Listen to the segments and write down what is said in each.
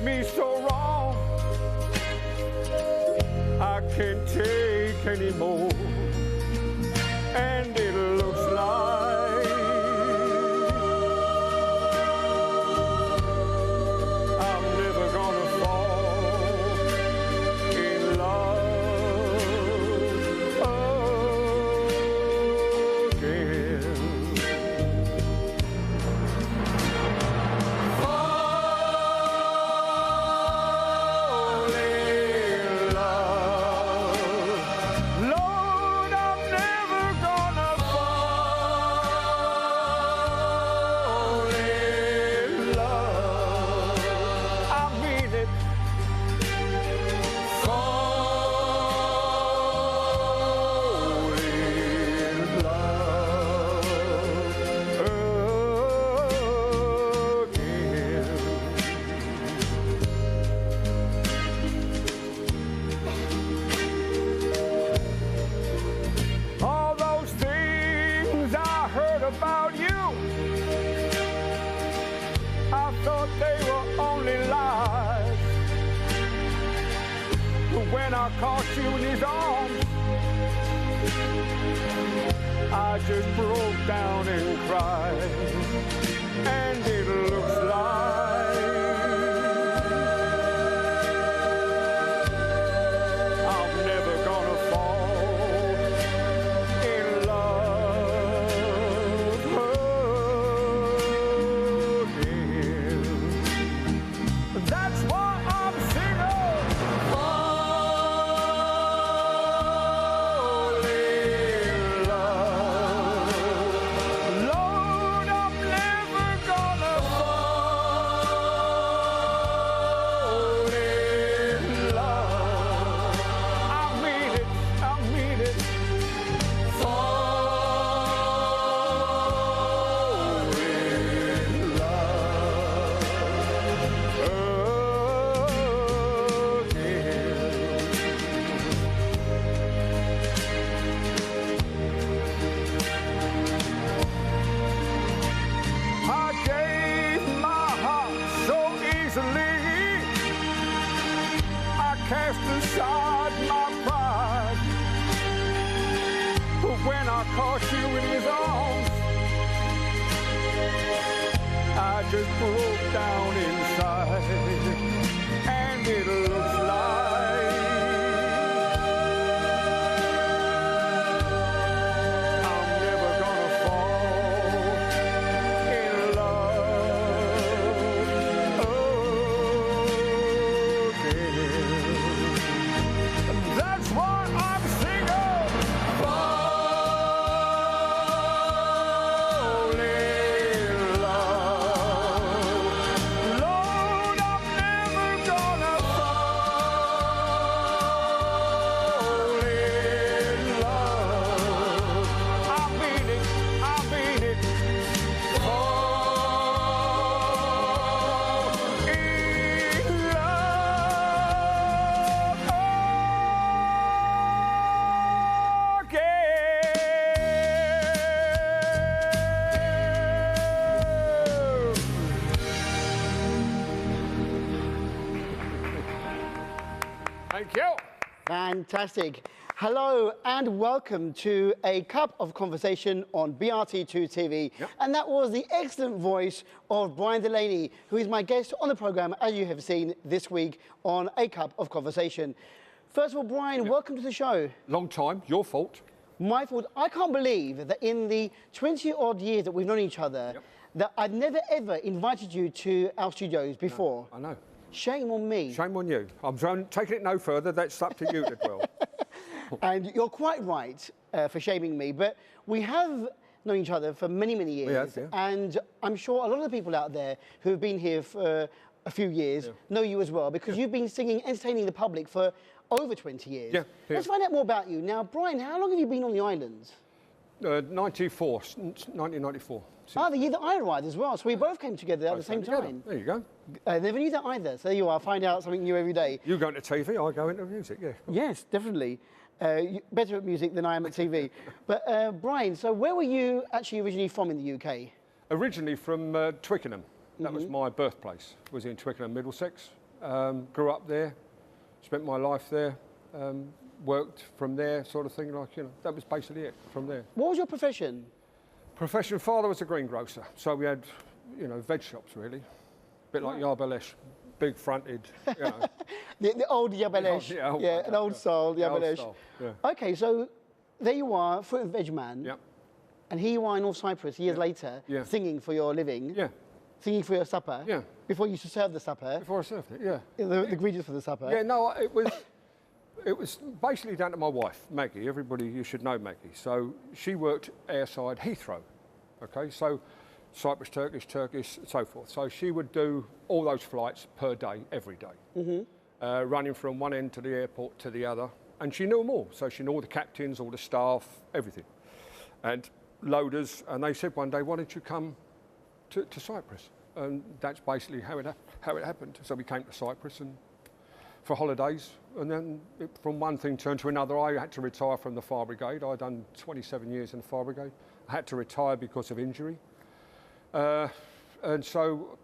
me so wrong. I can't take anymore. And it looks like I'm never gonna fall in love again. Fall in love. Lord, I'm never gonna fall in love. I mean it. Fall in love again. All those things I heard about you, I thought they were only lies. But when I caught you in his arms, I just broke down and cried. And it looks like I'm never gonna fall in love again. That's why I'm singing. Fall in love. Lord, I'm never gonna fall in love. I mean it, I mean it. Fall in love again. I gave my heart so easily. I cast aside my pride. But when I caught you in his arms, I just broke down inside. And it looks like I'm never gonna fall in love again. That's why I'm singing. Fall in love. Lord, I'm never gonna fall in love. I mean it, I mean it. Fall in love again. Thank you. Fantastic. Hello and welcome to A Cup of Conversation on BRT2 TV. Yep. And that was the excellent voice of Brian Delaney, who is my guest on the programme, as you have seen this week on A Cup of Conversation. First of all, Brian, welcome to the show. Long time, your fault. My fault. I can't believe that in the 20-odd years that we've known each other, Yep. that I've never ever invited you to our studios before. I know. Shame on me. Shame on you. I'm taking it no further. That's up to you as well. And you're quite right for shaming me, but we have known each other for many, many years. We have, yeah. And I'm sure a lot of the people out there who have been here for a few years know you as well, because you've been singing, entertaining the public for over 20 years. Yeah. Let's find out more about you. Now, Brian, how long have you been on the islands? 1994. Ah, the year that I arrived as well. So we both came together at the same time. There you go. I never knew that either. So there you are, find out something new every day. You go into TV, I go into music, yeah. Yes, definitely. Better at music than I am at TV. But Brian, so where were you actually originally from in the UK? Originally from Twickenham. That was my birthplace. Was in Twickenham, Middlesex. Grew up there, spent my life there, worked from there, sort of thing. That was basically it from there. What was your profession? Profession, father was a greengrocer, so we had, veg shops really, a bit like Yarbelesh, big fronted, The old Yabelesh. An old style Yabelesh. Okay, so there you are, fruit and veg man. Yeah. And here you are in North Cyprus years later, singing for your living. Yeah. Singing for your supper. Yeah. Before you used to serve the supper. Before I served it, yeah. The ingredients for the supper. Yeah, no, it was basically down to my wife, Maggie. You should know Maggie. So she worked airside Heathrow, okay? So Cyprus, Turkish, so forth. So she would do all those flights per day, every day, running from one end to the airport to the other. And she knew them all. So she knew all the captains, all the staff, everything. And loaders, and they said one day, why don't you come to Cyprus? And that's basically how it happened. So we came to Cyprus and for holidays, and then from one thing turned to another. I had to retire from the fire brigade. I'd done 27 years in the fire brigade. I had to retire because of injury. And so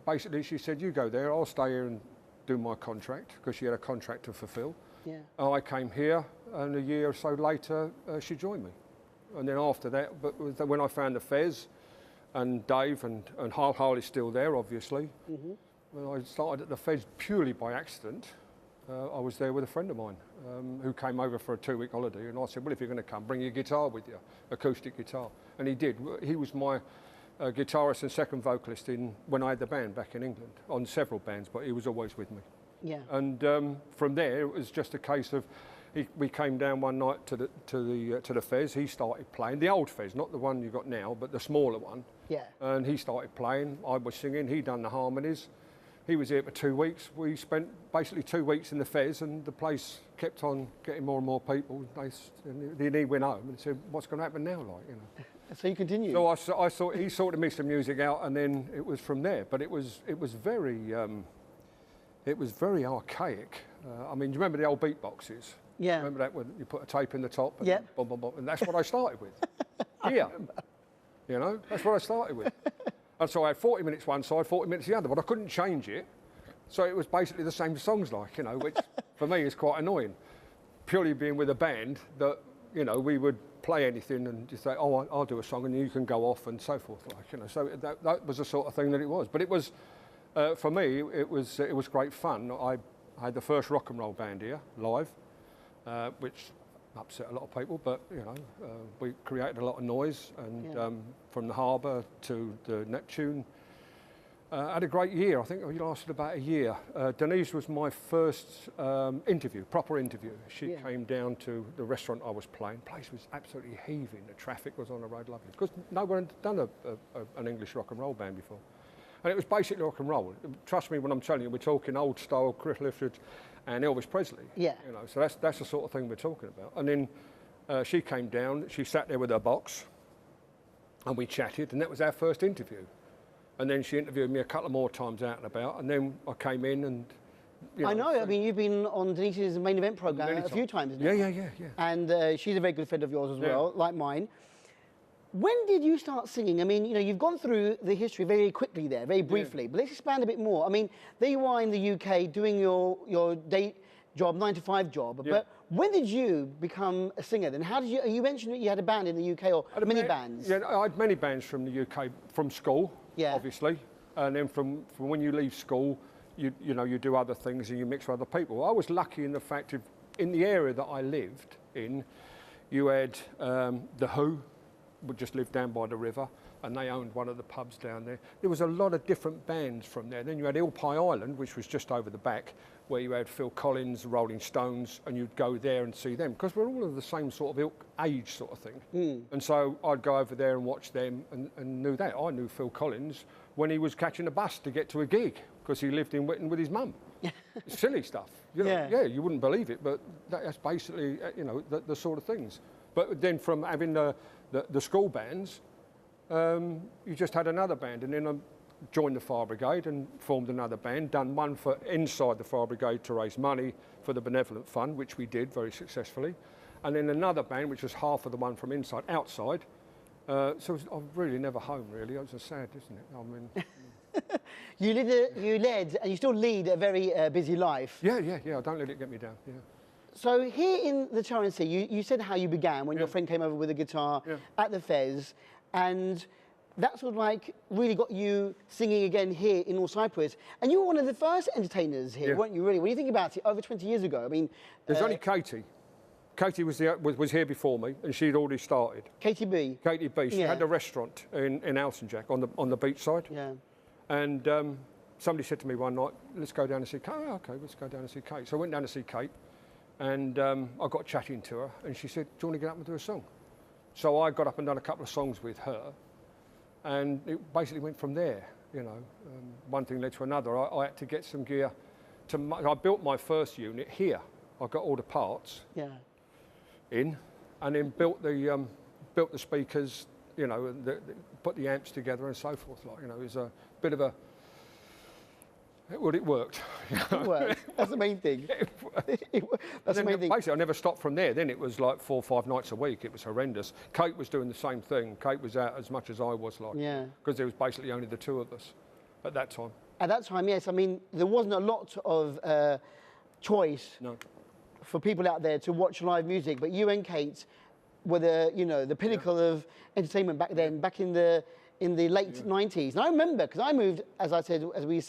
basically she said, you go there, I'll stay here and do my contract, because she had a contract to fulfill. Yeah. I came here, and a year or so later, she joined me. And then after that, when I found the Fez, and Dave and Harl is still there, obviously. When I started at the Fez purely by accident, I was there with a friend of mine who came over for a 2-week holiday, and I said, well, if you're going to come, bring your guitar with you, acoustic guitar. And he did. He was my guitarist and second vocalist when I had the band back in England, on several bands, but he was always with me. Yeah. And from there, it was just a case of, we came down one night to the Fez. He started playing the old Fez, not the one you got now, but the smaller one. Yeah. And he started playing. I was singing. He done the harmonies. He was here for 2 weeks. We spent basically 2 weeks in the Fez, and the place kept on getting more and more people. Then he went home and said, "What's going to happen now?" So you continued. So I thought he sorted me some music out, and then it was from there. But it was very archaic. I mean, do you remember the old beatboxes? Yeah. Remember that when you put a tape in the top? And yeah. Boom, boom, boom, and that's what I started with. Yeah. That's what I started with. And so I had 40 minutes one side, 40 minutes the other, but I couldn't change it. So it was basically the same songs, which for me is quite annoying. Purely being with a band that, we would play anything and just say, oh, I'll do a song and you can go off and so forth. So that was the sort of thing that it was. But it was, for me, it was great fun. I had the first rock and roll band here, live, which upset a lot of people, but we created a lot of noise, and from the harbour to the Neptune, had a great year. I think we lasted about a year. Denise was my first proper interview. She came down to the restaurant I was playing. The place was absolutely heaving. The traffic was on the road, lovely, because no one had done an English rock and roll band before. And it was basically rock and roll. Trust me when I'm telling you, we're talking old style Chris Lifted and Elvis Presley. Yeah. So that's the sort of thing we're talking about. And then she came down, she sat there with her box, and we chatted, and that was our first interview. And then she interviewed me a couple of more times out and about, and then I came in and... I know, I mean, you've been on Denise's main event programme a few times now. Yeah. And she's a very good friend of yours as well, like mine. When did you start singing? I mean, you've gone through the history very quickly there, very briefly, but let's expand a bit more. I mean, there you are in the UK doing your day job, 9-to-5 job, but when did you become a singer then? How did you mentioned that you had a band in the UK, or many bands? Yeah, I had many bands from the UK, from school, obviously, and then from when you leave school, you do other things and you mix with other people. I was lucky in the fact of, in the area that I lived in, you had The Who, would just live down by the river, and they owned one of the pubs down there. There was a lot of different bands from there. Then you had Ilpie Island, which was just over the back, where you had Phil Collins, Rolling Stones, and you'd go there and see them, because we're all of the same sort of age sort of thing. And so I'd go over there and watch them and knew that. I knew Phil Collins when he was catching a bus to get to a gig, because he lived in Witton with his mum. Silly stuff. You wouldn't believe it, but that's basically, the sort of things. But then from having the school bands, you just had another band, and then I joined the fire brigade and formed another band, done one for inside the fire brigade to raise money for the benevolent fund, which we did very successfully, and then another band which was half of the one from outside. So I was really never home, really. It was sad, isn't it? I mean, You led, and you still lead a very busy life. Yeah. Don't let it get me down. Yeah. So here in the RNC, you said how you began when your friend came over with a guitar at the Fez, and that sort of like really got you singing again here in North Cyprus. And you were one of the first entertainers here, weren't you, really? When you think about it, over 20 years ago, I mean... There's only Katie. Katie was here before me, and she'd already started. Katie B? Katie B. She had a restaurant in Alsenjack on the beach side. Yeah. And somebody said to me one night, let's go down and see Kate. Oh, OK, let's go down and see Kate. So I went down to see Kate, and I got chatting to her, and she said, do you want to get up and do a song? So I got up and done a couple of songs with her, and it basically went from there, you know. One thing led to another. I had to get some gear. I built my first unit here. I got all the parts in, and then built the speakers, you know, and put the amps together and so forth. Like, you know, it was a bit of a... It worked. It worked. That's the main thing. That's the main thing. Basically, I never stopped from there. Then it was like 4 or 5 nights a week. It was horrendous. Kate was doing the same thing. Kate was out as much as I was, like, because there was basically only the two of us at that time. At that time, yes. I mean, there wasn't a lot of choice for people out there to watch live music, but you and Kate were the pinnacle of entertainment back then, back in the late 90s. And I remember, because I moved, as I said, as we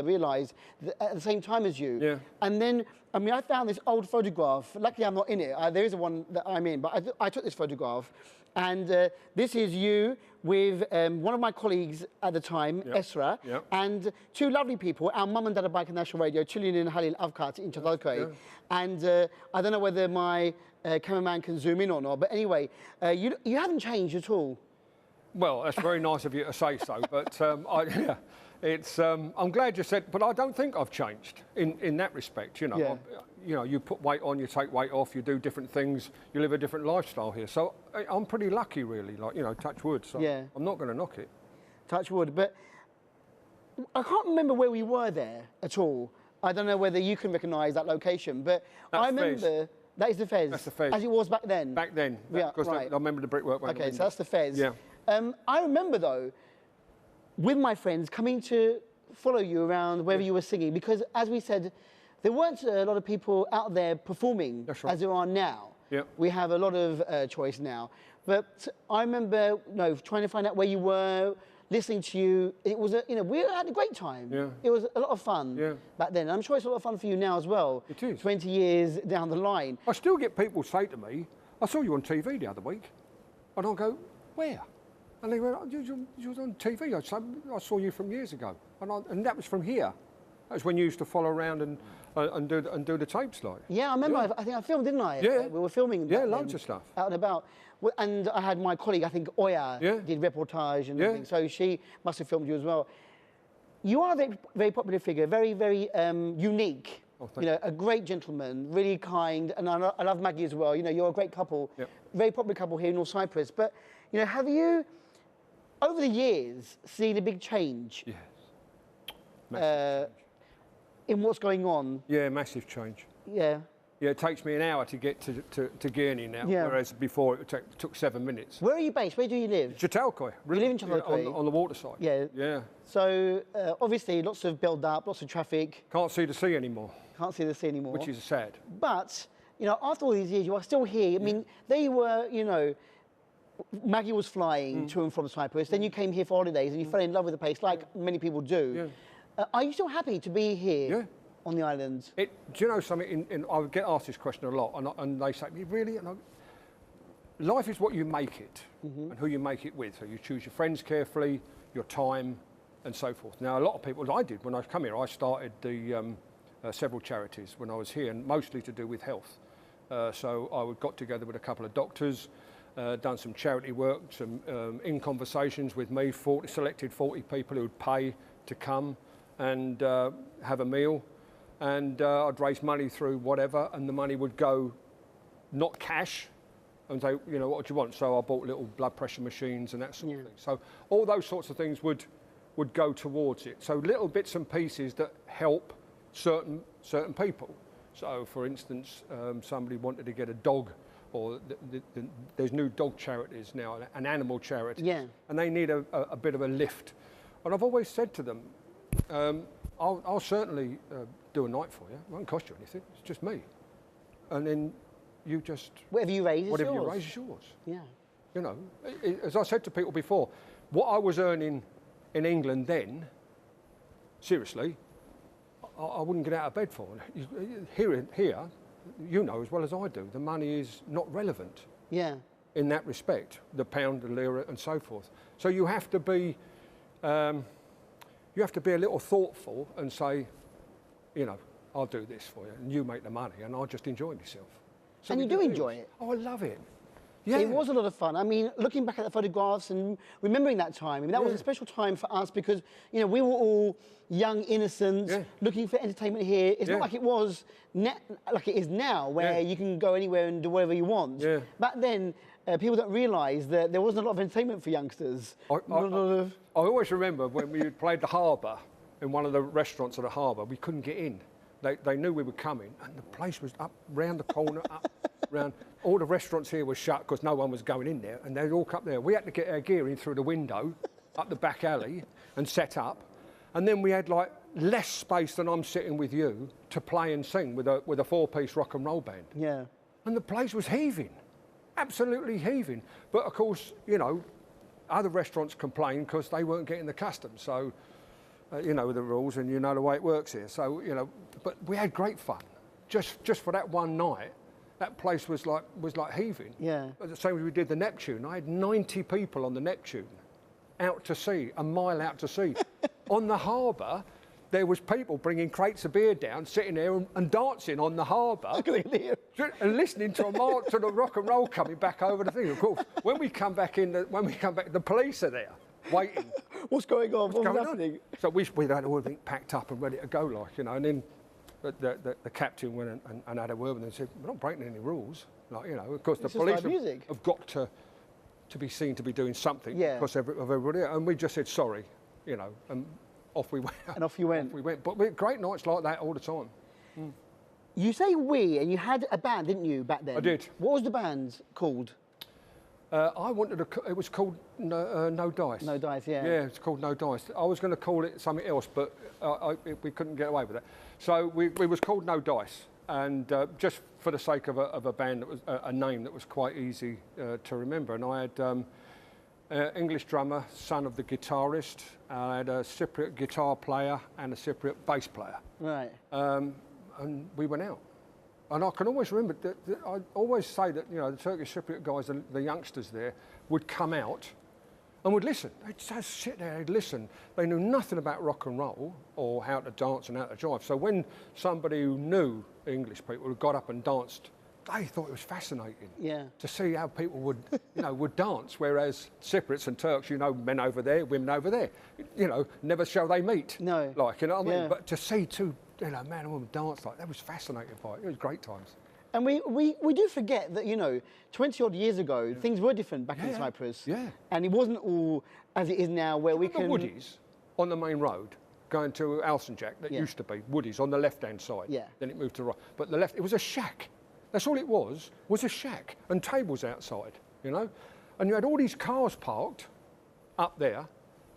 realised, at the same time as you. Yeah. And then, I mean, I found this old photograph. Luckily, I'm not in it. There is one that I'm in, but I took this photograph. And this is you with one of my colleagues at the time, Esra, and two lovely people, our mum and dad at Bike National Radio, Chilian and Halil Avkat in Chadalkoy. And I don't know whether my cameraman can zoom in or not, but anyway, you haven't changed at all. Well, that's very nice of you to say so, but I'm glad you said, but I don't think I've changed in that respect, you know. You know, you put weight on, you take weight off, you do different things, you live a different lifestyle here. So I'm pretty lucky, really, like, you know, touch wood. So I'm not going to knock it. Touch wood, but I can't remember where we were there at all. I don't know whether you can recognise that location, but I remember... Fez. That is the Fez? That's the Fez. As it was back then? Back then, because I remember the brickwork. Okay, so that's the Fez. Yeah. I remember, though, with my friends coming to follow you around wherever you were singing, because, as we said, there weren't a lot of people out there performing as there are now. Yeah. We have a lot of choice now. But I remember, trying to find out where you were, listening to you. It was, we had a great time. Yeah. It was a lot of fun back then. I'm sure it's a lot of fun for you now as well. It is. 20 years down the line. I still get people say to me, I saw you on TV the other week. And I'll go, where? And they went, you was on TV. I saw you from years ago. And that was from here. That was when you used to follow around and do the tapes, like. Yeah, I remember. I think I filmed, didn't I? Yeah. We were filming. Yeah, loads of stuff. Out and about. And I had my colleague, I think Oya, did reportage and everything. So she must have filmed you as well. You are a very, very popular figure, very, very unique. Oh, a great gentleman, really kind. And I love Maggie as well. You're a great couple. Yep. Very popular couple here in North Cyprus. But, have you, over the years, seen a big change? Yes. Massive change. In what's going on? Yeah, massive change. Yeah. Yeah, it takes me an hour to get to Guernsey now, whereas before it took 7 minutes. Where are you based? Where do you live? Chadalkoy. You live in Chadalkoy? On the water side. Yeah. Yeah. So, obviously, lots of build-up, lots of traffic. Can't see the sea anymore. Can't see the sea anymore. Which is sad. But, after all these years, you are still here. I mean, they were, Maggie was flying to and from Cyprus. Then you came here for holidays and you fell in love with the place, like many people do. Yeah. Are you still happy to be here? Yeah. On the islands? Do you know something? I would get asked this question a lot, and they say, really? Life is what you make it, and who you make it with. So you choose your friends carefully, your time, and so forth. Now, a lot of people, I did when I come here, I started the several charities when I was here, and mostly to do with health. So I got together with a couple of doctors, done some charity work, some in conversations with me, selected 40 people who would pay to come and have a meal. And I'd raise money through whatever, and the money would go, not cash, and say, what do you want? So I bought little blood pressure machines and that sort of thing. So all those sorts of things would go towards it. So little bits and pieces that help certain people. So, for instance, somebody wanted to get a dog, or there's new dog charities now, an animal charity, and they need a bit of a lift. And I've always said to them, I'll certainly do a night for you. It won't cost you anything. It's just me. And then you just... Whatever you raise is yours. Whatever you raise is yours. Yeah. You know, as I said to people before, what I was earning in England then, seriously, I wouldn't get out of bed for. Here, you know as well as I do, the money is not relevant. Yeah. In that respect, the pound, the lira, and so forth. So you have to be a little thoughtful and say, you know, I'll do this for you, and you make the money, and I'll just enjoy myself. So And you do enjoy it. Oh, I love it. Yeah. It was a lot of fun. I mean, looking back at the photographs and remembering that time, I mean, that was a special time for us because, you know, we were all young innocents looking for entertainment here. It's not like it was, like it is now, where you can go anywhere and do whatever you want. Yeah. Back then, people don't realise that there wasn't a lot of entertainment for youngsters. I always remember when we played the Harbour, in one of the restaurants at the Harbour, we couldn't get in. They knew we were coming, and the place was up round the corner, up round. All the restaurants here were shut because no one was going in there, and they'd all come there. We had to get our gear in through the window, up the back alley, and set up. And then we had like less space than I'm sitting with you to play and sing with a four-piece rock and roll band. Yeah. And the place was heaving, absolutely heaving. But of course, you know, other restaurants complained because they weren't getting the customs. So, you know the rules, and you know the way it works here. So, you know, but we had great fun. Just for that one night, that place was like heaving. Yeah. But the same as we did the Neptune. I had 90 people on the Neptune, out to sea, a mile out to sea. On the harbour, there was people bringing crates of beer down, sitting there and dancing on the harbour, and listening to to the rock and roll coming back over the thing. Of course, when we come back, the police are there waiting. What's going on? What's happening? So we had everything packed up and ready to go, like, you know. And then the captain went and had a word with them and said, "We're not breaking any rules." Like, you know, of course, the police have got to be seen to be doing something because of everybody. And we just said sorry, you know, and off we went. And off you went. Off we went. But we had great nights like that all the time. Mm. You say we, and you had a band, didn't you, back then? I did. What was the band called? It was called No Dice. No Dice, yeah. Yeah, it's called No Dice. I was going to call it something else, but we couldn't get away with it. So we was called No Dice, and just for the sake of a band that was a name that was quite easy to remember. And I had English drummer, son of the guitarist. I had a Cypriot guitar player and a Cypriot bass player. Right. And we went out. And I can always remember that I always say that, you know, the Turkish Cypriot guys, the youngsters there, would come out and would listen. They'd just sit there, they'd listen. They knew nothing about rock and roll or how to dance and how to drive. So when somebody who knew English people who got up and danced, they thought it was fascinating to see how people would dance. Whereas Cypriots and Turks, you know, men over there, women over there, you know, never shall they meet. No. Like, you know what I mean? But to see two, you know, man and woman dance like that, was fascinating by it. It was great times. And we do forget that, you know, 20 odd years ago, things were different back in Cyprus. Yeah. And it wasn't all as it is now, where we can... The Woodies on the main road going to Alsenjack, that used to be Woodies on the left-hand side. Yeah. Then it moved to the right. But the left, it was a shack. That's all it was a shack and tables outside, you know. And you had all these cars parked up there.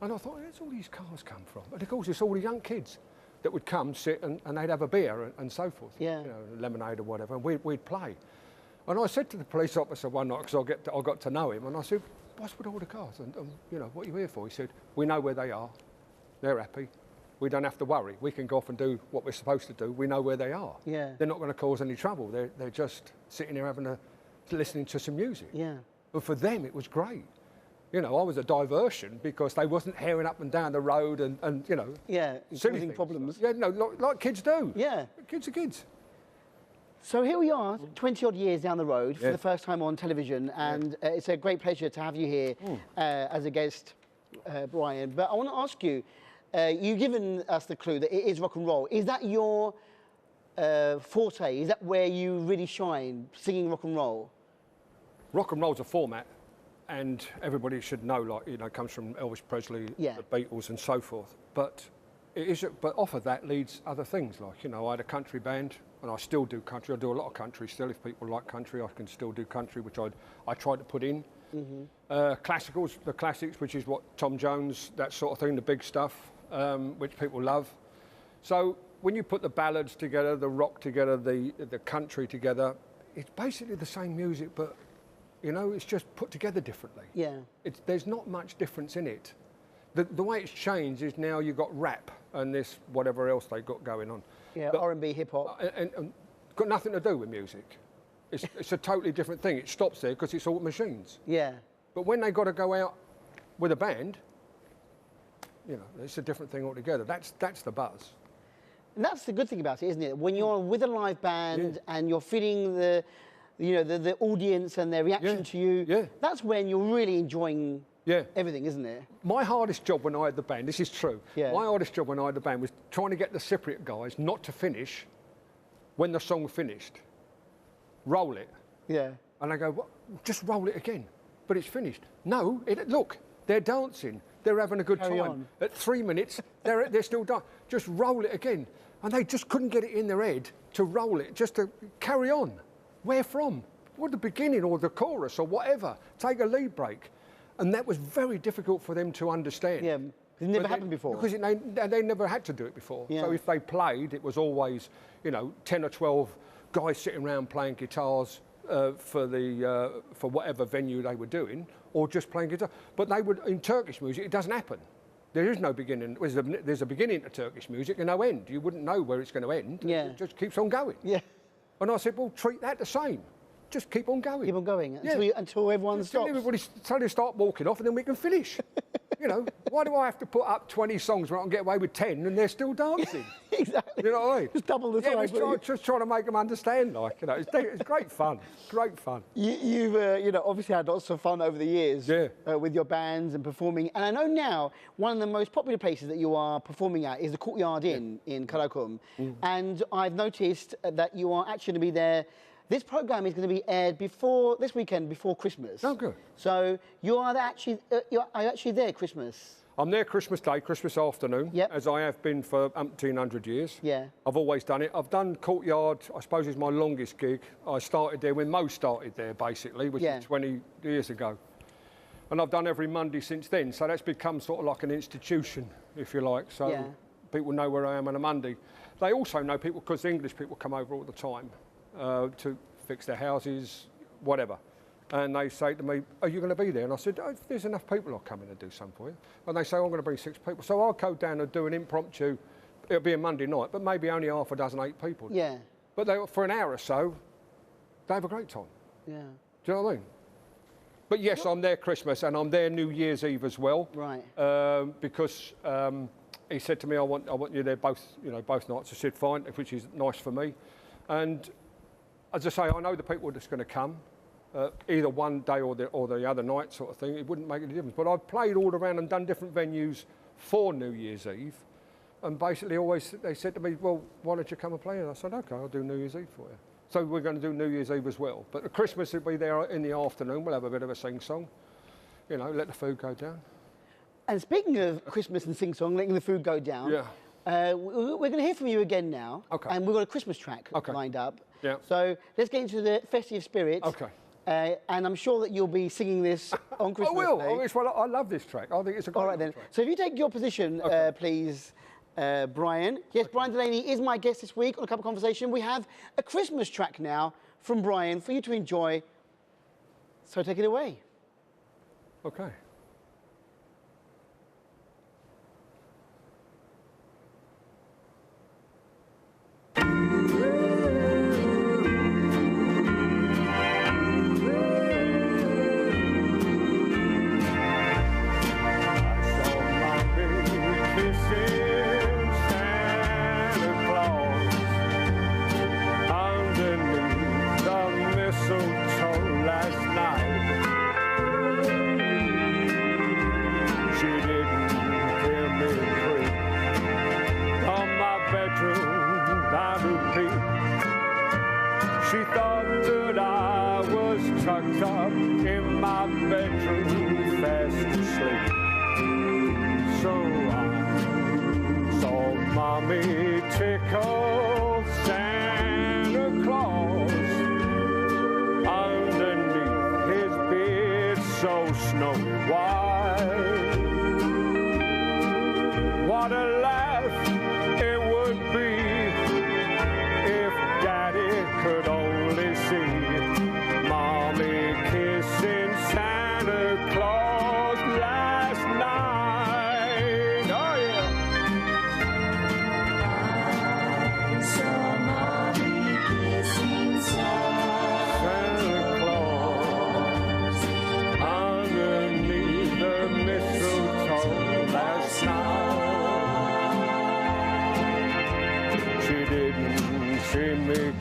And I thought, where's all these cars come from? And of course, it's all the young kids that would come, sit, and they'd have a beer and so forth. Yeah. You know, lemonade or whatever, and we'd play. And I said to the police officer one night, because I got to know him, and I said, what's with all the cars? And you know, what are you here for? He said, we know where they are. They're happy. We don't have to worry. We can go off and do what we're supposed to do. We know where they are. Yeah. They're not going to cause any trouble. They're just sitting there listening to some music. Yeah. But for them, it was great. You know, I was a diversion because they wasn't herring up and down the road and you know. Yeah, causing problems. Yeah, no, like kids do. Yeah. Kids are kids. So here we are, 20 odd years down the road for the first time on television, and it's a great pleasure to have you here as a guest, Brian. But I want to ask you, you've given us the clue that it is rock and roll. Is that your forte? Is that where you really shine, singing rock and roll? Rock and roll's a format, and everybody should know, like, you know, it comes from Elvis Presley, the Beatles, and so forth. But it is, but off of that leads other things, like, you know, I had a country band, and I still do country. I do a lot of country still. If people like country, I can still do country, which I try to put in. Classicals, the classics, which is what Tom Jones, that sort of thing, the big stuff. which people love. So when you put the ballads together, the rock together, the country together, it's basically the same music, but you know, it's just put together differently. Yeah. There's not much difference in it. The way it's changed is now you've got rap and this whatever else they've got going on. Yeah, But- R&B, hip hop. and got nothing to do with music. It's a totally different thing. It stops there because it's all machines. Yeah. But when they got to go out with a band, you know, it's a different thing altogether. That's the buzz. And that's the good thing about it, isn't it? When you're with a live band and you're feeling the audience and their reaction Yeah. to you, Yeah. that's when you're really enjoying Yeah. everything, isn't it? My hardest job when I had the band, this is true, Yeah. my hardest job when I had the band was trying to get the Cypriot guys not to finish when the song finished. Roll it. Yeah. And I go, what? Just roll it again. But it's finished. No, look, they're dancing. They're having a good Carry time. on. At 3 minutes, they're still dancing. Just roll it again. And they just couldn't get it in their head to roll it, just to carry on. Where from? Or the beginning or the chorus or whatever. Take a lead break. And that was very difficult for them to understand. Yeah. It never happened before. Because they never had to do it before. Yeah. So if they played, it was always, 10 or 12 guys sitting around playing guitars for whatever venue they were doing, or just playing guitar. But they would, in Turkish music, it doesn't happen. There is no beginning. There's a beginning to Turkish music and no end. You wouldn't know where it's going to end. Yeah. It just keeps on going. Yeah. And I said, well, treat that the same. Just keep on going. Keep on going Yeah. until everyone Tell stops. everybody suddenly start walking off and then we can finish. Why do I have to put up 20 songs where I can get away with 10 and they're still dancing? Exactly. You know what I mean? Just double the Yeah, size. just trying to make them understand, it's great fun. Great fun. You've obviously had lots of fun over the years Yeah. with your bands and performing. And I know now one of the most popular places that you are performing at is the Courtyard Inn in Karakum. And I've noticed that you are actually going to be there. This programme is going to be aired this weekend before Christmas. Oh, good. So you are actually there Christmas. I'm there Christmas Day, Christmas afternoon, Yep. as I have been for 1,800 years. Yeah. I've always done it. I've done Courtyard, I suppose is my longest gig. I started there when Mo started there, basically, which Yeah. is 20 years ago. And I've done every Monday since then, so that's become sort of like an institution, if you like. So Yeah. people know where I am on a Monday. They also know people, because English people come over all the time to fix their houses, whatever. And they say to me, are you going to be there? And I said, if there's enough people, I'll come in and do something for you. And they say, I'm going to bring 6 people. So I'll go down and do an impromptu, it'll be a Monday night, but maybe only half a dozen, 8 people. Yeah. But for an hour or so, they have a great time. Yeah. Do you know what I mean? But yes, I'm there Christmas and I'm there New Year's Eve as well. Right. Because he said to me, I want you there both nights. I said, fine, which is nice for me. And as I say, I know the people that's going to come, either one day or the other night sort of thing. It wouldn't make any difference. But I've played all around and done different venues for New Year's Eve. And basically they said to me, well, why don't you come and play? And I said, OK, I'll do New Year's Eve for you. So we're going to do New Year's Eve as well. But at Christmas, it'll be there in the afternoon. We'll have a bit of a sing-song. Let the food go down. And speaking of Christmas and sing-song, letting the food go down, we're going to hear from you again now. Okay. And we've got a Christmas track lined up. Yeah. So let's get into the festive spirit. Okay. And I'm sure that you'll be singing this on Christmas I will. Day. I love this track. I think it's a great All right then. track. So if you take your position, please, Brian. Yes, Brian Delaney is my guest this week on A Cup of Conversation. We have a Christmas track now from Brian for you to enjoy. So take it away. Okay. She thought that I was tucked up in my bedroom, fast asleep. So I saw Mommy tickle Santa Claus underneath his beard so snowy white. What a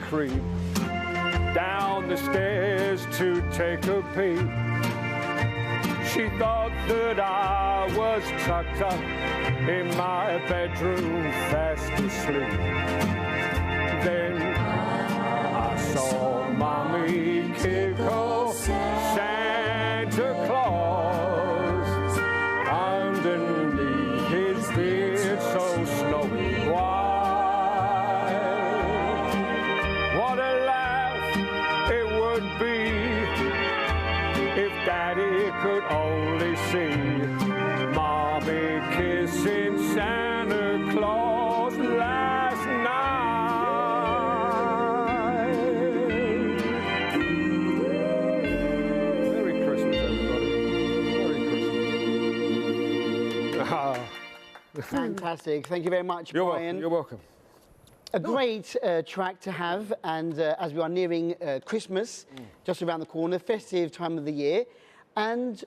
creep down the stairs to take a peek. She thought that I was tucked up in my bedroom fast asleep. Then I saw Mommy Kickle Santa Claus underneath his beard so snowy white. What a laugh it would be if Daddy could only see Mommy kissing Santa Claus last night. Merry Christmas, everybody. Merry Christmas. Fantastic. Thank you very much, You're Brian. welcome. You're welcome. A great track to have, and as we are nearing Christmas, just around the corner, festive time of the year, and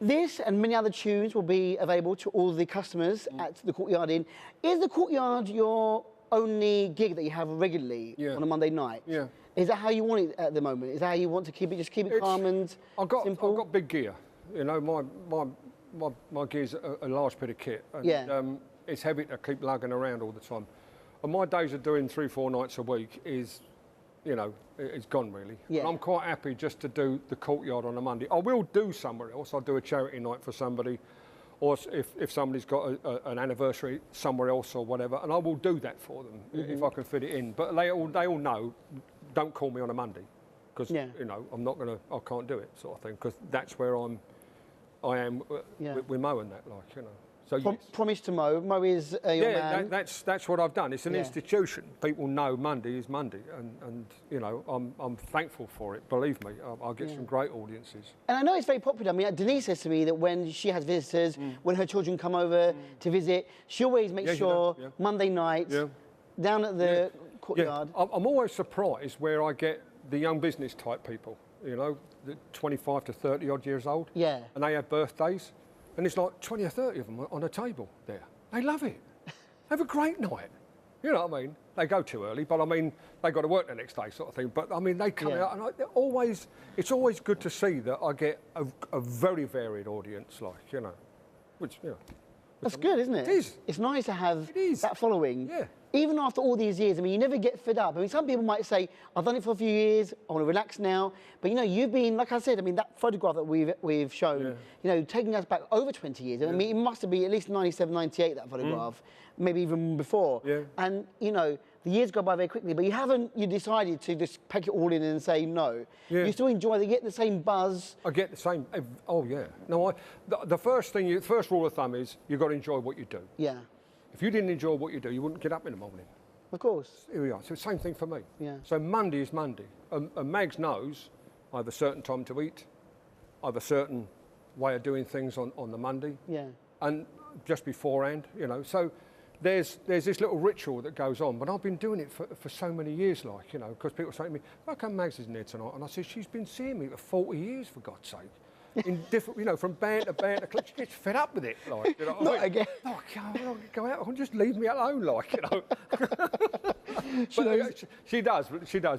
this and many other tunes will be available to all the customers at the Courtyard Inn. Is the Courtyard your only gig that you have regularly on a Monday night? Yeah. Is that how you want it at the moment? Is that how you want to keep it? Just keep it calm and simple? I've got big gear. You know, my gear's a large bit of kit. And, it's heavy to keep lugging around all the time. And my days of doing 3-4 nights a week is, you know, it's gone really. Yeah. And I'm quite happy just to do the Courtyard on a Monday. I will do somewhere else. I'll do a charity night for somebody, or if somebody's got an anniversary somewhere else or whatever, and I will do that for them if I can fit it in. But they all know, don't call me on a Monday, because you know I can't do it, sort of thing, because that's where I am with Mo and that, like, you know. So Promise to Mo. Mo is your man. That's what I've done. It's an institution. People know Monday is Monday, and you know I'm thankful for it. Believe me, I'll get some great audiences. And I know it's very popular. I mean, Denise says to me that when she has visitors, when her children come over to visit, she always makes sure Monday night down at the Courtyard. Yeah. I'm always surprised where I get the young business type people. You know, the 25 to 30 odd years old. Yeah. And they have birthdays. And it's like 20 or 30 of them on a table there. They love it. They have a great night. You know what I mean? They go too early, but I mean, they got to work the next day, sort of thing. But I mean, they come out, and it's always good to see that I get a very varied audience, like, you know, which, you know. That's good, isn't it? It is. It's nice to have that following. Yeah. Even after all these years, I mean, you never get fed up. I mean, some people might say, I've done it for a few years, I want to relax now. But, you know, you've been, like I said, I mean, that photograph that we've shown, you know, taking us back over 20 years. I mean, it must have been at least 97, 98, that photograph, maybe even before. Yeah. And, you know, the years go by very quickly, but you decided to just pack it all in and say no. Yeah. You still enjoy, you get the same buzz. I get the same, oh yeah. No, the first rule of thumb is you've got to enjoy what you do. Yeah. If you didn't enjoy what you do, you wouldn't get up in the morning. Of course. Here we are. So same thing for me. Yeah. So Monday is Monday. And Mags knows I have a certain time to eat. I have a certain way of doing things on the Monday. Yeah. And just beforehand, you know. So there's this little ritual that goes on. But I've been doing it for so many years, like, you know, because people say to me, how come Mags isn't here tonight? And I say, she's been seeing me for 40 years, for God's sake. In different, you know, from band to band, she gets fed up with it, like, you know. Not again. Oh, go out, just leave me alone, like, you know. She does.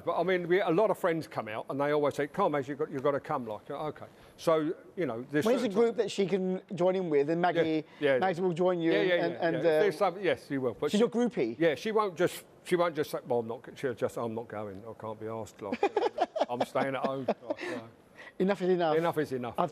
But I mean, a lot of friends come out and they always say, "Come, Mags, you've got to come." Like, okay. So, you know, where's a group that she can join in with, and Maggie, Mags will join you. Yes, she will. But she's your groupie. Yeah, she won't just say, "Well, I'm not going. I can't be asked." Like, I'm staying at home. Like, you know. Enough is enough. Enough is enough. I've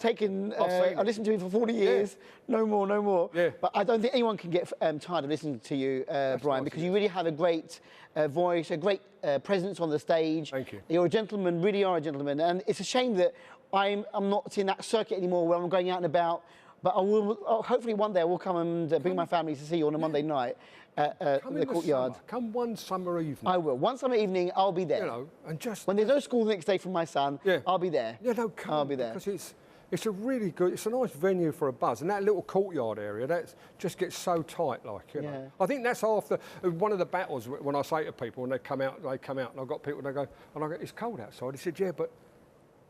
listened to you for 40 years. Yeah. No more. Yeah. But I don't think anyone can get tired of listening to you, Brian, because you really have a great voice, a great presence on the stage. Thank you. You're a gentleman, really are a gentleman. And it's a shame that I'm not in that circuit anymore where I'm going out and about. But hopefully one day I will come and bring my family to see you on a Monday night at the Courtyard. Come one summer evening. I will. One summer evening, I'll be there. You know, and just when there's no school the next day for my son, I'll be there. Yeah, no, come. I'll be there because it's a really good. It's a nice venue for a buzz, and that little courtyard area that just gets so tight, like, you know. I think that's half one of the battles when I say to people when they come out, and I've got people they go, and I go, it's cold outside. He said, yeah, but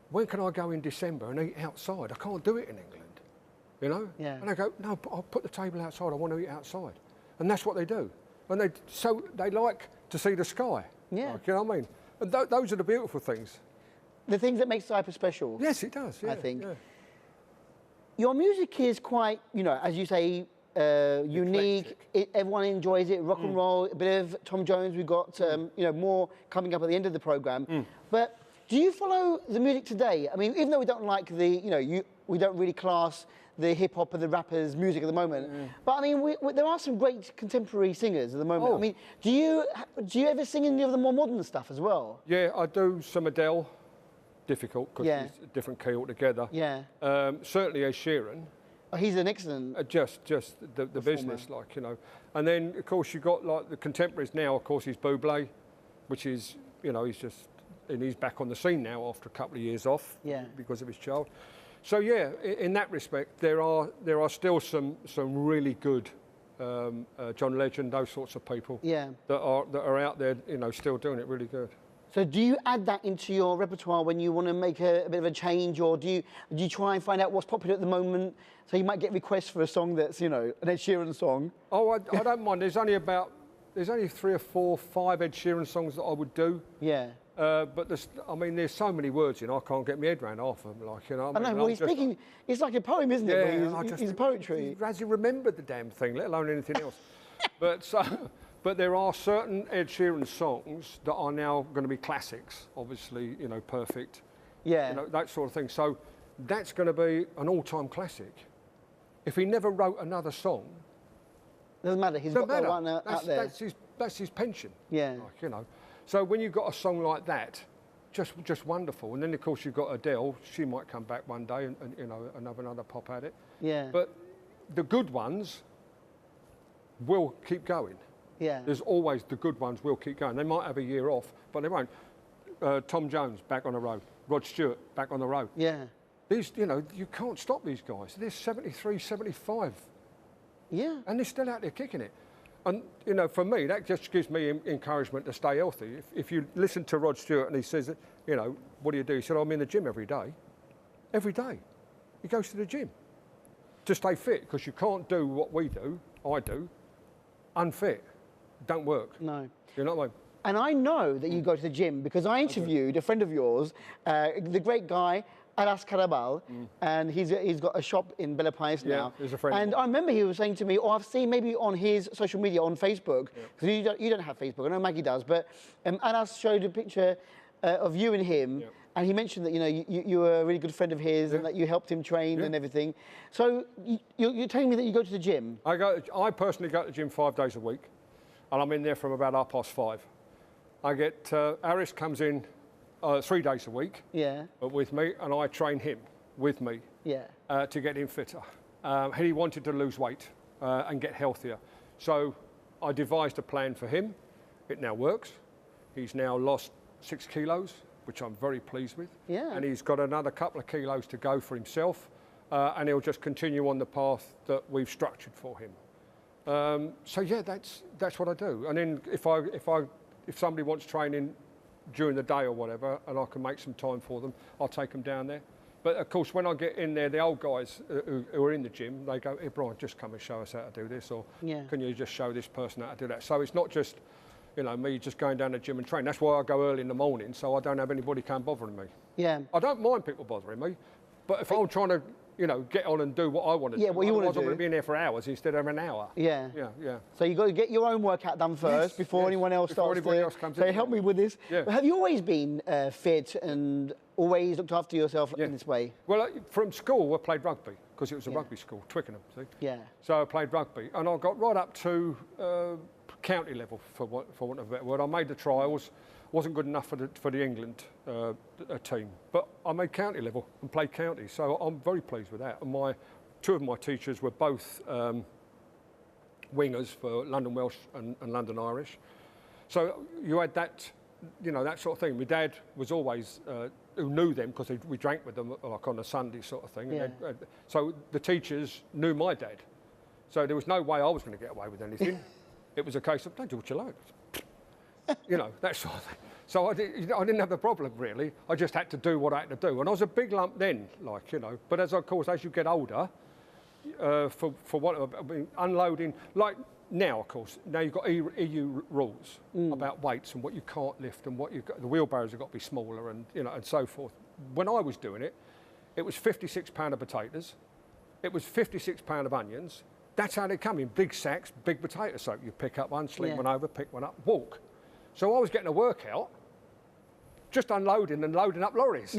when can I go in December and eat outside? I can't do it in England. You know? Yeah. And I go, no, I'll put the table outside. I want to eat outside. And that's what they do. And they like to see the sky. Yeah. Like, you know what I mean? And those are the beautiful things. The things that make Cyprus special. Yes, it does. Yeah, I think. Yeah. Your music is quite, you know, as you say, unique. Everyone enjoys it. Rock and roll, a bit of Tom Jones. We've got, you know, more coming up at the end of the program. But do you follow the music today? I mean, even though we don't like the, you know, we don't really class the hip hop and the rappers' music at the moment. But I mean, there are some great contemporary singers at the moment. Oh. I mean, do you ever sing any of the more modern stuff as well? Yeah, I do some Adele. Difficult because Yeah. it's a different key altogether. Yeah. Certainly Ed Sheeran. Oh, he's an excellent. Just the business, like, you know. And then, of course, you've got, like, the contemporaries now, of course, is Bublé, which is, you know, he's back on the scene now after a couple of years off because of his child. So, yeah, in that respect, there are still some really good John Legend, those sorts of people that are out there, you know, still doing it really good. So do you add that into your repertoire when you want to make a bit of a change, or do you try and find out what's popular at the moment? So you might get requests for a song that's, you know, an Ed Sheeran song. Oh, I don't mind. There's only 3 or 4, 5 Ed Sheeran songs that I would do. Yeah. But there's so many words, you know, I can't get my head around half of them, like, you know. I know, well, he's speaking, it's like a poem, isn't it? Yeah, It's poetry. Has he remembered the damn thing, let alone anything else? But there are certain Ed Sheeran songs that are now going to be classics, obviously, you know, Perfect. Yeah. You know, that sort of thing. So that's going to be an all-time classic. If he never wrote another song... Doesn't matter, he's got that one out there. That's his pension. Yeah. Like, you know. So when you've got a song like that, just wonderful. And then, of course, you've got Adele. She might come back one day and you know, another pop at it. Yeah. But the good ones will keep going. Yeah. There's always the good ones will keep going. They might have a year off, but they won't. Tom Jones, back on the road. Rod Stewart, back on the road. Yeah. These, you know, you can't stop these guys. They're 73, 75. Yeah. And they're still out there kicking it. And, you know, for me, that just gives me encouragement to stay healthy. If you listen to Rod Stewart and he says, you know, what do you do? He said, I'm in the gym every day. Every day. He goes to the gym to stay fit, because you can't do what I do, unfit. Don't work. No. You know what I mean? And I know that you go to the gym because I interviewed a friend of yours, the great guy, Aras Karabal, and he's got a shop in Bella Pais now. He's a friend. And I remember he was saying to me, or I've seen maybe on his social media, on Facebook, because you don't have Facebook, I know Maggie does, but Aras showed a picture of you and him, and he mentioned that, you know, you were a really good friend of his and that you helped him train and everything. So you're telling me that you go to the gym? I personally go to the gym 5 days a week, and I'm in there from about 5:30. I get, Aris comes in 3 days a week with me, and I train him with me to get him fitter. He wanted to lose weight and get healthier. So I devised a plan for him. It now works. He's now lost 6 kilos, which I'm very pleased with. Yeah. And he's got another couple of kilos to go for himself, and he'll just continue on the path that we've structured for him. So yeah, that's what I do. And then if somebody wants training during the day or whatever, and I can make some time for them, I'll take them down there. But of course, when I get in there, the old guys who are in the gym, they go, hey, Brian, just come and show us how to do this, or can you just show this person how to do that? So it's not just, you know, me just going down the gym and train. That's why I go early in the morning, so I don't have anybody come bothering me. Yeah. I don't mind people bothering me, but if I'm trying to, you know, get on and do what I want to do, what you want to do. I'm going to be in there for hours instead of an hour. Yeah. Yeah. So you've got to get your own workout done first before anyone else Before starts anybody to else comes say, in. help me with this. Yeah. But have you always been fit and always looked after yourself in this way? Well, from school, I played rugby, because it was a rugby school, Twickenham, see? Yeah. So I played rugby, and I got right up to county level, for want of a better word. I made the trials, wasn't good enough for the England team, but I made county level and played county, so I'm very pleased with that. And two of my teachers were both wingers for London Welsh and London Irish. So you had that, you know, that sort of thing. My dad was always, who knew them, because we drank with them like on a Sunday sort of thing. Yeah. So the teachers knew my dad. So there was no way I was going to get away with anything. It was a case of, don't do what you like. You know, that sort of thing. So I didn't have the problem, really. I just had to do what I had to do. And I was a big lump then, like, you know. But of course, as you get older, for what I mean, unloading, like now, of course, now you've got EU rules about weights and what you can't lift and what you've got, the wheelbarrows have got to be smaller and, you know, and so forth. When I was doing it, it was 56 pound of potatoes, it was 56 pound of onions. That's how they come in big sacks, big potato soak. You pick up one, sling one over, pick one up, walk. So I was getting a workout, just unloading and loading up lorries.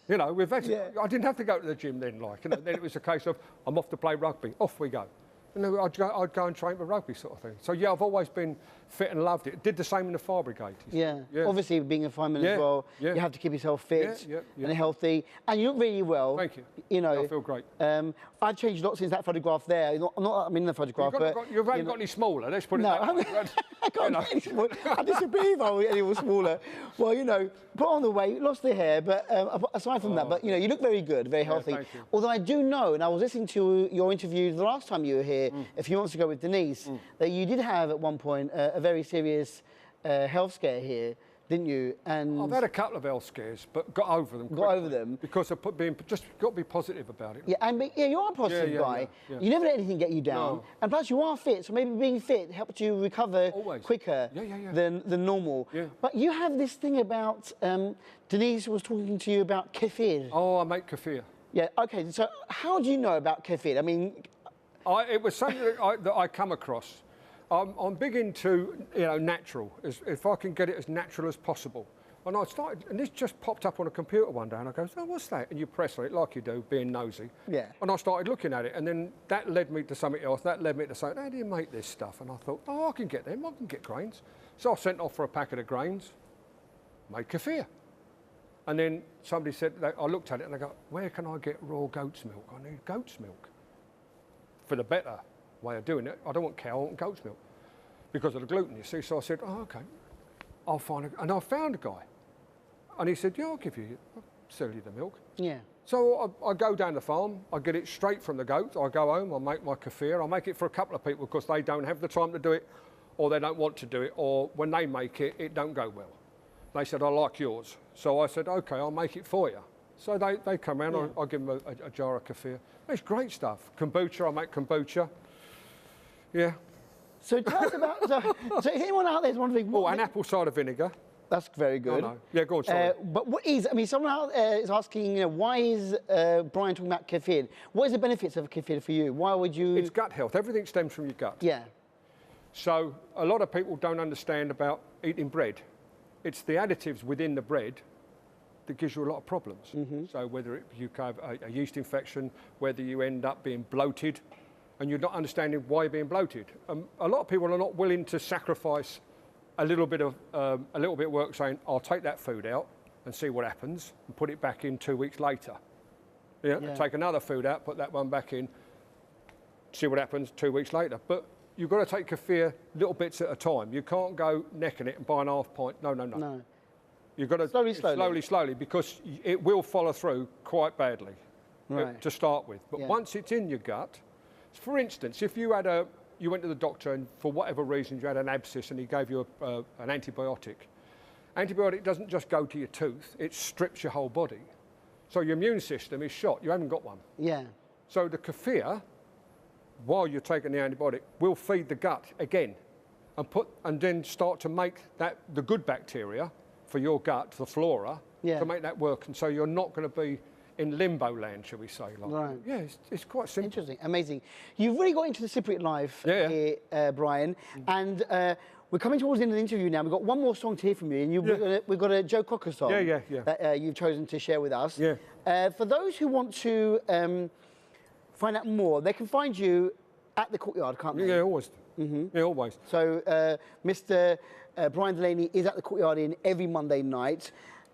You know, with vegetables. I didn't have to go to the gym then, like, you know, then it was a case of, I'm off to play rugby, off we go. You know, I'd go and train for rugby sort of thing. So yeah, I've always been fit and loved it. Did the same in the fire brigade. Yeah. Obviously being a fireman as well, you have to keep yourself fit and healthy. And you look really well. Thank you. You know, I feel great. I've changed a lot since that photograph there. I'm in the photograph, you haven't got any smaller, let's put it that way. I can't get any smaller. I'd disappear if I were any more smaller. Well, you know, put on the weight, lost the hair, but aside from that, but you know, you look very good, very healthy. Thank you. Although I do know, and I was listening to your interview the last time you were here, a few months ago with Denise, that you did have at one point a very serious health scare here, didn't you? And I've had a couple of health scares, but got over them quickly. Got over them because of just got to be positive about it. Yeah, and you are a positive guy. You never let anything get you down, and plus you are fit. So maybe being fit helps you recover quicker than normal. Yeah. But you have this thing about Denise was talking to you about kefir. Oh, I make kefir. Yeah. Okay. So how do you know about kefir? I mean, it was something that I come across. I'm big into, you know, natural, if I can get it as natural as possible. And I started, and this just popped up on a computer one day, and I go, oh, what's that? And you press on it like you do, being nosy. Yeah. And I started looking at it, and then that led me to something else. That led me to say, how do you make this stuff? And I thought, oh, I can get them. I can get grains. So I sent off for a packet of grains, made kefir. And then somebody said, I looked at it, and I go, where can I get raw goat's milk? I need goat's milk for the better way of doing it. I don't want cow, I want goat's milk because of the gluten, you see. So I said, oh, okay, I'll find and I found a guy, and he said, yeah, I'll sell you the milk. Yeah. So I go down the farm, I get it straight from the goat. I go home, I make my kefir. I make it for a couple of people because they don't have the time to do it, or they don't want to do it, or when they make it, it don't go well. They said, I like yours. So I said, okay, I'll make it for you. So they come around, I give them a jar of kefir. It's great stuff. Kombucha, I make kombucha. Yeah. So tell us about, so anyone out there is wondering... Oh, and apple cider vinegar. That's very good. Oh, no. Yeah, go on, sorry. But what is, I mean, someone out there is asking, you know, why is Brian talking about kefir? What is the benefits of kefir for you? Why would you... It's gut health. Everything stems from your gut. Yeah. So a lot of people don't understand about eating bread. It's the additives within the bread that gives you a lot of problems. So whether you have a yeast infection, whether you end up being bloated, and you're not understanding why you're being bloated. A lot of people are not willing to sacrifice a little bit of work, saying, I'll take that food out and see what happens, and put it back in 2 weeks later. Take another food out, put that one back in, see what happens 2 weeks later. But you've got to take kefir little bits at a time. You can't go necking it and buy an half pint. No. You've got to slowly, because it will follow through quite badly to start with. But once it's in your gut, for instance, if you went to the doctor and for whatever reason you had an abscess and he gave you an antibiotic. Antibiotic doesn't just go to your tooth, it strips your whole body. So your immune system is shot, you haven't got one. Yeah. So the kefir, while you're taking the antibiotic, will feed the gut again and then start to make the good bacteria for your gut, the flora, to make that work. And so you're not going to be in limbo land, shall we say. Yeah, it's quite simple. Interesting, amazing. You've really got into the Cypriot life here, Brian, and we're coming towards the end of the interview now. We've got one more song to hear from you, and we've got a Joe Cocker song that you've chosen to share with us. Yeah. For those who want to find out more, they can find you at the Courtyard, can't they? Yeah, always. Yeah, always. So Mr. Brian Delaney is at the Courtyard Inn every Monday night.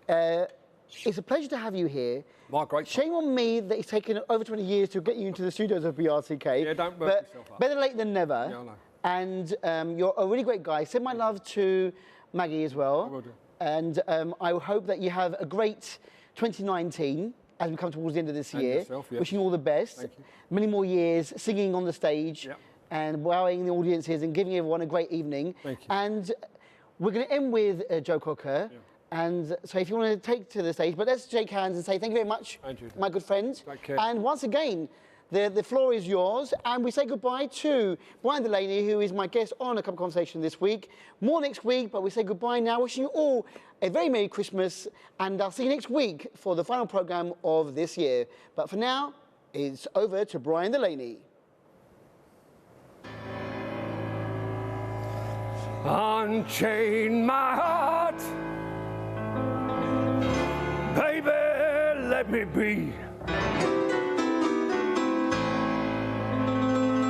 It's a pleasure to have you here. My great. Shame on me that it's taken over 20 years to get you into the studios of BRCK. Yeah, don't work yourself up. Better late than never. Yeah, I know. And you're a really great guy. Send my love to Maggie as well. I will do. And I hope that you have a great 2019 as we come towards the end of this year. Yourself, yes. Wishing you all the best. Thank you. Many more years singing on the stage and wowing the audiences and giving everyone a great evening. Thank you. And we're going to end with Joe Cocker. Yeah. And so if you want to take to the stage, but let's shake hands and say thank you very much, my good friends. Take care. And once again, The floor is yours, and we say goodbye to Brian Delaney, who is my guest on A Cup of Conversation this week. More next week, but we say goodbye now. Wishing you all a very Merry Christmas, and I'll see you next week for the final programme of this year. But for now, it's over to Brian Delaney. Unchain my heart, baby, let me be.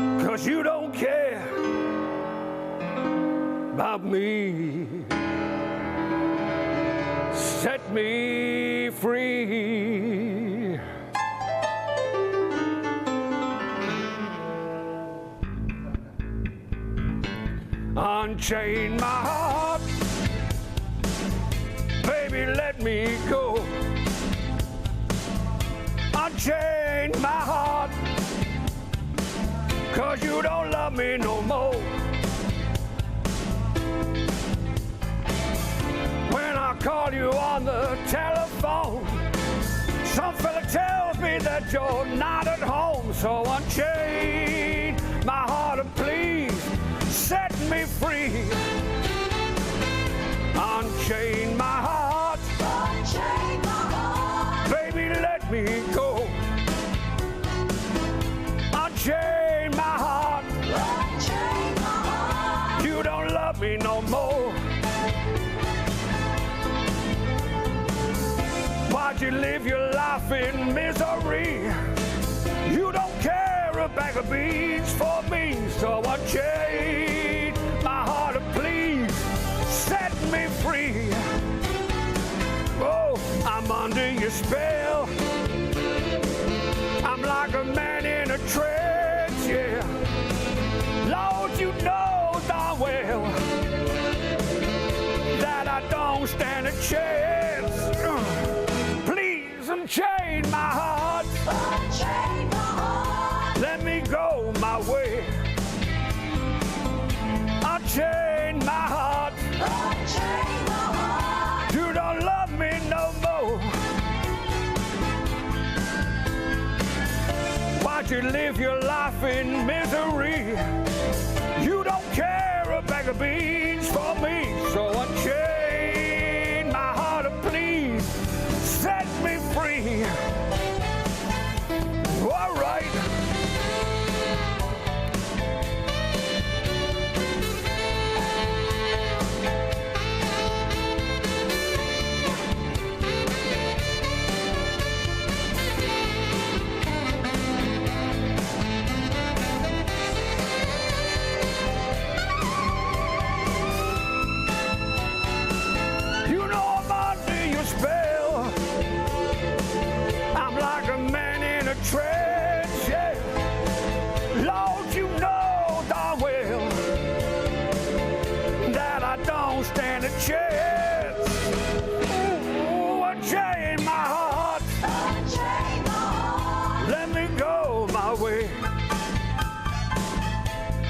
'Cause you don't care about me. Set me free. Unchain my heart, baby, let me go. Unchain my heart, 'cause you don't love me no more. When I call you on the telephone, some fella tells me that you're not at home. So unchain my heart and please set me free. Unchain my heart, Unchain my heart, baby, let me go. Unchain my heart, unchain my heart. you don't love me no more. Why'd you live your life in misery? You don't care a bag of beans for me. So unchain my heart and please set me free. Oh, I'm under your spell. I'm like a man in a trance, yeah. Lord, you know darn well that I don't stand a chance. Please unchain my heart. Unchain my heart, Let me go my way. Unchain my heart. unchain my heart. You don't love me no more. Why'd you live your life in misery? You don't care a bag of beans for me. So unchain my heart and please set me free. All right. You know I'm under your spell. I'm like a man in a trance, yeah. Lord, you know darn well that I don't stand a chance. Ooh, unchain my heart, Unchain my heart, let me go my way.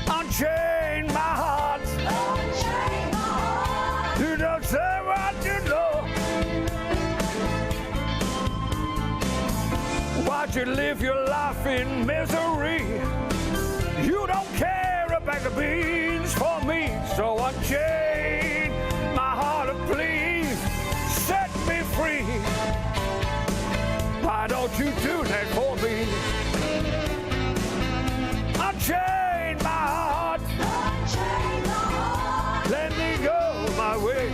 Unchain my heart, unchain my heart. you don't say what you know. Why'd you live your life in misery? You don't care a bag of beans for me. So unchain my heart and please set me free. Why don't you do that for me? Unchain my heart, Unchain my heart, let me go my way.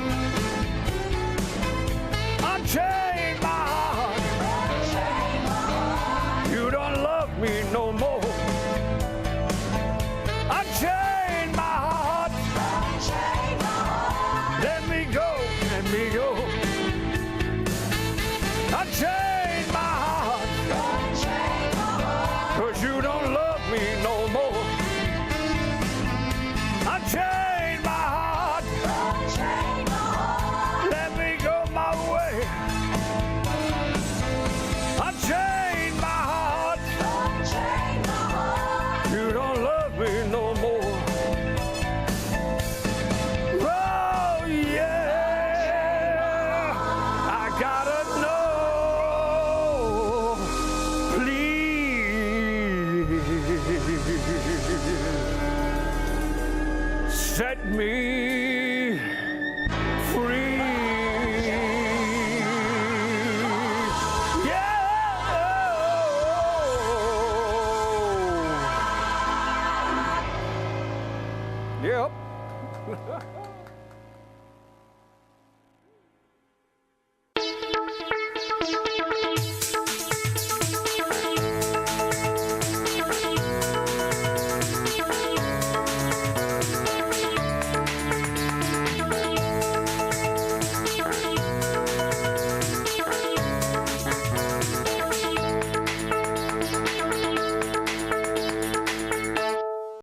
Unchain my heart, unchain my heart. you don't love me no more. Unchain my heart, Unchain my heart, let me go, let me go. Unchain my heart, unchain my heart. 'cause you don't love me no more. Unchain my heart, Unchain my heart, let me go my way. Unchain my heart, unchain my heart. you don't love me no more. Oh yeah, I gotta know on.